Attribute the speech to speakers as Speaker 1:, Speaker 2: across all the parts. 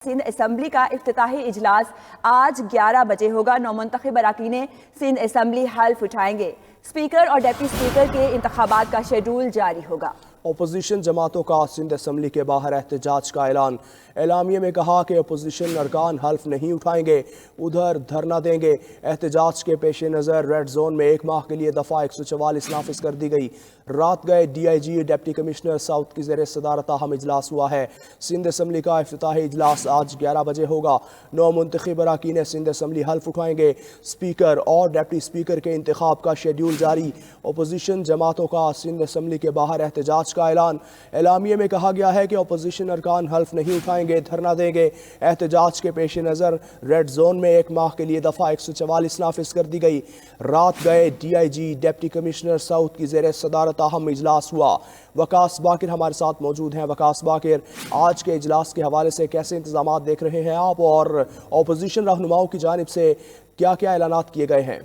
Speaker 1: Sindh assembly का इफ्तिताही इजलास आज 11 बजे होगा। नौमुंतखब अरकान सिंध असम्बली हल्फ उठाएंगे। स्पीकर और डिप्टी स्पीकर के इंतखाबात का शेड्यूल जारी होगा।
Speaker 2: अपोजिशन जमातों का सिंध असम्बली के बाहर एहतजाज का ऐलान। एलामिये में कहा कि अपोजिशन अरकान हल्फ नहीं उठाएंगे, उधर धरना देंगे। एहतजाज के पेश नज़र रेड जोन में 1 माह के लिए दफ़ा 144 नाफिज कर दी गई। रात गए DIG डिप्टी कमिश्नर साउथ की ज़ेर सदारत अहम इजलास हुआ है। सिंध असम्बली का इफ्तिताही इजलास आज 11 बजे होगा। नौमुंतखब अरकान सिंध असम्बली हल्फ उठाएंगे। स्पीकर और डिप्टी स्पीकर के इंतखाब का शेड्यूल जारी। अपोजिशन जमातों का सिंध असम्बली के बाहर एहतजाज का ऐलान। एलामिये में कहा गया है कि अपोजिशन अरकान हल्फ नहीं उठाएंगे, धरना देंगे। एहतजाज के पेश नज़र रेड जोन में 1 माह के लिए दफ़ा 144 नाफिज कर दी गई। रात गए DIG डिप्टी कमिश्नर साउथ की ज़ेर सदारत अहम इजलास हुआ। वकास बाकिर हमारे साथ मौजूद हैं। वकास बाकिर, आज के इजलास के हवाले से कैसे इंतजाम देख रहे हैं आप, और अपोजिशन रहनुमाओं की जानिब से क्या क्या ऐलानात किए गए हैं?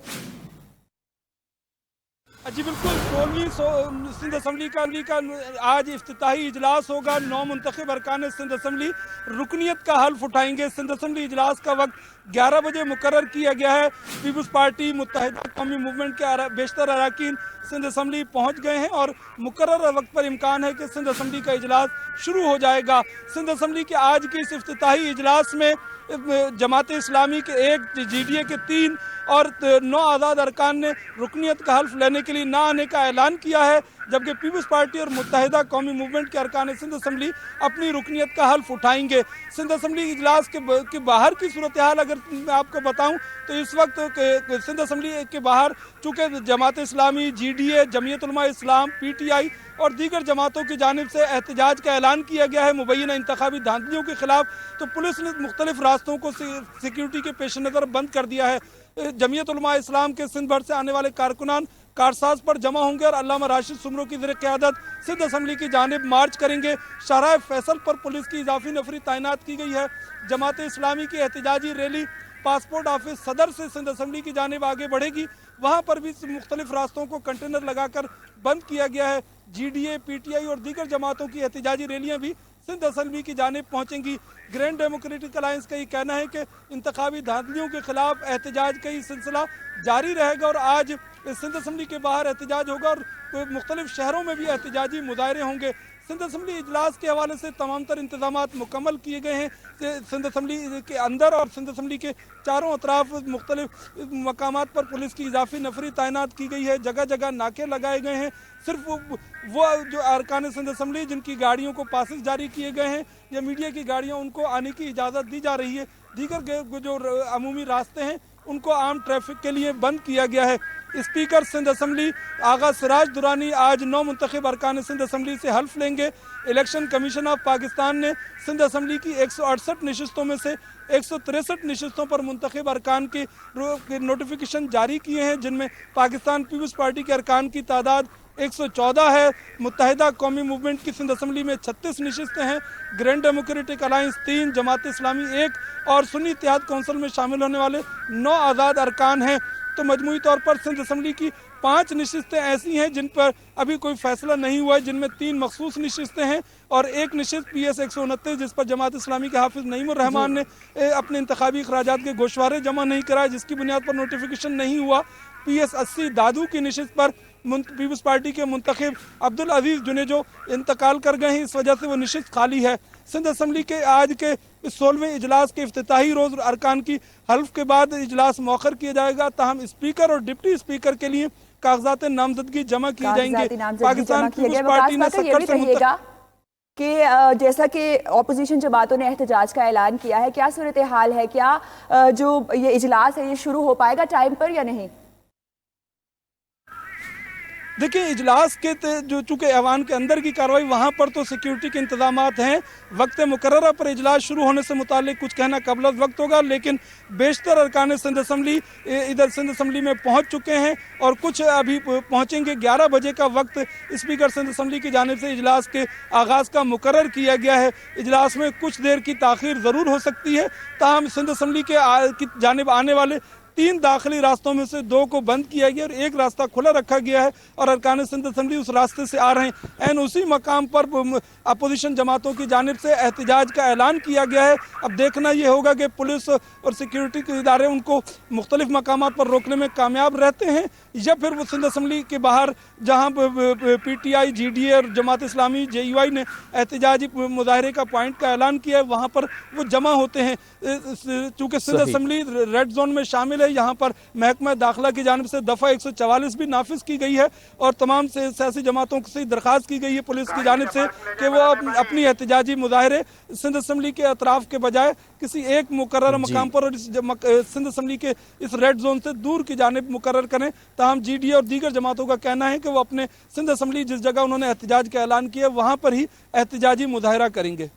Speaker 3: जी बिल्कुल, 16वीं सिंध असम्बली का आज इफ्तिताही इजलास होगा। नौमुंतखब अरकान सिंध असम्बली रुकनीत का हल्फ उठाएंगे। सिंध असम्बली इजलास का वक्त 11 बजे मुकर्रर किया गया है। पीपुल्स पार्टी मुत्तहिदा कौमी मूवमेंट के बेशतर अरकान सिंध असम्बली पहुंच गए हैं और मुकर्रर वक्त पर इम्कान है कि सिंध असम्बली का इजलास शुरू हो जाएगा। सिंध असम्बली के आज के इस इफ्तिताही इजलास में जमात इस्लामी के 1, GDA के 3 और 9 आज़ाद अरकान ने रुकनीत का हल्फ लेने के लिए ना आने का ऐलान किया है, जबकि पीपुल्स पार्टी और मुत्तहिदा कौमी मूवमेंट के अरकान सिंध असम्बली अपनी रुकनीत का हल्फ उठाएंगे। सिंध असम्बली इजलास के बाहर की सूरत हाल अगर मैं आपको बताऊं तो इस वक्त सिंध असम्बली के बाहर चूँकि जमात इस्लामी, GDA, जमीयत उलमा इस्लाम, PTI और दीगर जमातों की जानिब से एहतजाज का ऐलान किया गया है मुबैना इंतखाबी धांधलियों के खिलाफ, तो पुलिस ने मुख्तलिफ रास्तों को सिक्योरिटी के पेश नज़र बंद कर दिया है। जमीयत उलमा इस्लाम के सिंध भर से आने वाले कारकुनान कारसाज पर जमा होंगे और अल्लामा राशिद सुमरो की ज़ेर क़यादत सिंध असम्बली की जानिब मार्च करेंगे। शाहराह फैसल पर पुलिस की इजाफी नफरी तैनात की गई है। जमात इस्लामी की एहतजाजी रैली पासपोर्ट ऑफिस सदर से सिंध असम्बली की जानिब आगे बढ़ेगी। वहाँ पर भी मुख्तलिफ रास्तों को कंटेनर लगाकर बंद किया गया है। GDA, PTI और दीगर जमातों की एहतजाजी रैलियाँ भी सिंध असम्बली की जानिब पहुँचेंगी। ग्रैंड डेमोक्रेटिक अलायंस का ये कहना है कि इंतखाबी धांधलियों के खिलाफ एहतजाज का ये सिलसिला जारी रहेगा और आज सिंध असम्बली के बाहर एहतजाज होगा और मुख्तलिफ शहरों में भी एहतजाजी मुजाहरे होंगे। सिंध असम्बली इजलास के हवाले से तमाम तर इंतजामात मुकम्मल किए गए हैं। सिंध असम्बली के अंदर और सिंध असम्बली के चारों अतराफ मुख्तलिफ मकामात पर पुलिस की इजाफी नफरी तैनात की गई है। जगह जगह नाके लगाए गए हैं। सिर्फ वो जो अरकान सिंध असम्बली जिनकी गाड़ियों को पासेस जारी किए गए हैं या मीडिया की गाड़ियाँ, उनको आने की इजाज़त दी जा रही है। दीगर जो अमूमी रास्ते हैं उनको आम ट्रैफिक के लिए बंद किया गया है। स्पीकर सिंध असम्बली आगा सिराज दुरानी आज नौमुंतखब अरकान सिंध असम्बली से हल्फ लेंगे। इलेक्शन कमीशन ऑफ पाकिस्तान ने सिंध असम्बली की 168 नशिस्तों में से 163 नशिस्तों पर मुंतखब अरकान की नोटिफिकेशन जारी किए हैं, जिनमें पाकिस्तान पीपुल्स पार्टी के अरकान की तादाद 114 है। मुत्तहिदा कौमी मूवमेंट की सिंध असम्बली में 36 नशिस्तें हैं। Grand democratic alliance 3, Jamaat Islami 1 और सुन्नी इत्तेहाद कौंसिल में शामिल होने वाले 9 आज़ाद अरकान हैं। तो मजमूई तौर पर सिंध असम्बली की 5 नशिस्तें ऐसी हैं जिन पर अभी कोई फैसला नहीं हुआ है, जिनमें 3 मखसूस नशिस्तें हैं और 1 नशिस्त PS 129 जिस पर जमात इस्लामी के हाफिज नईमुर रहमान ने अपने इंतखाबी अखराजात के गोशवारे जमा नहीं कराए, जिसकी बुनियाद पर नोटिफिकेशन नहीं हुआ। PS 80 दादू की नशिस्त पर पीपुल्स पार्टी के मुंतखब अब्दुल अजीज़ जुनेजो इंतकाल कर गए हैं, इस वजह से वो नशिस्त खाली है। सिंध असम्बली के आज के 16वें इजलास के इफ्तिताही रोज़ अरकान की हल्फ के बाद इजलास मौखर किया जाएगा। ताहम स्पीकर और डिप्टी स्पीकर के लिए कागजात नामजदगी जमा किए जाएंगे। पाकिस्तान पीपुल्स पार्टी ने
Speaker 1: कि जैसा कि अपोजिशन जमातों ने एहतजाज का ऐलान किया है, क्या सूरत हाल है? क्या जो ये इजलास है ये शुरू हो पाएगा टाइम पर या नहीं?
Speaker 3: देखिए, इजलास के जो चूँकि ऐवान के अंदर की कार्रवाई, वहाँ पर तो सिक्योरिटी के इंतजामात हैं। वक्त मुकर्रर पर इजलास शुरू होने से मुतालिक कुछ कहना कबल वक्त होगा, लेकिन बेशतर अरकान सिंध असम्बली इधर सिंध असम्बली में पहुँच चुके हैं और कुछ अभी पहुँचेंगे। 11 बजे का वक्त स्पीकर सिंध असम्बली की जानिब से इजलास के आगाज़ का मुकर्रर किया गया है। इजलास में कुछ देर की ताख़ीर ज़रूर हो सकती है, ताहम सिंध असम्बली की जानिब आने वाले 3 दाखिली रास्तों में से 2 को बंद किया गया और एक रास्ता खुला रखा गया है और अरकान सिंध असम्बली उस रास्ते से आ रहे हैं। एन उसी मकाम पर अपोजिशन जमातों की जानिब से एहतजाज का ऐलान किया गया है। अब देखना ये होगा कि पुलिस और सिक्योरिटी के इदारे उनको मुख्तलिफ मकामात पर रोकने में कामयाब रहते हैं या फिर वो सिंध असम्बली के बाहर जहाँ PTI, GDA और जमात इस्लामी JUI ने एहतजाजी मुजाहरे का पॉइंट का ऐलान किया है, वहाँ पर वो जमा होते हैं। चूँकि सिंध असम्बली रेड जोन में शामिल है, यहाँ पर महकमा दाखिला की जानिब से दफ़ा 144 भी नाफिज की गई है और तमाम से सियासी जमातों से दरख्वास्त की गई है पुलिस की जानिब से कि वो अपनी एहतजाजी मुजाहरे सिंध असम्बली के अतराफ के बजाय किसी एक मुकर्रर मकाम पर और सिंध असम्बली के इस रेड जोन से दूर की जानिब मुकर्रर करें। ताहम GDA और दीगर जमातों का कहना है कि वो अपने सिंध असम्बली जिस जगह उन्होंने एहतजाज का ऐलान किया वहाँ पर ही एहतजाजी मुजाहरा करेंगे।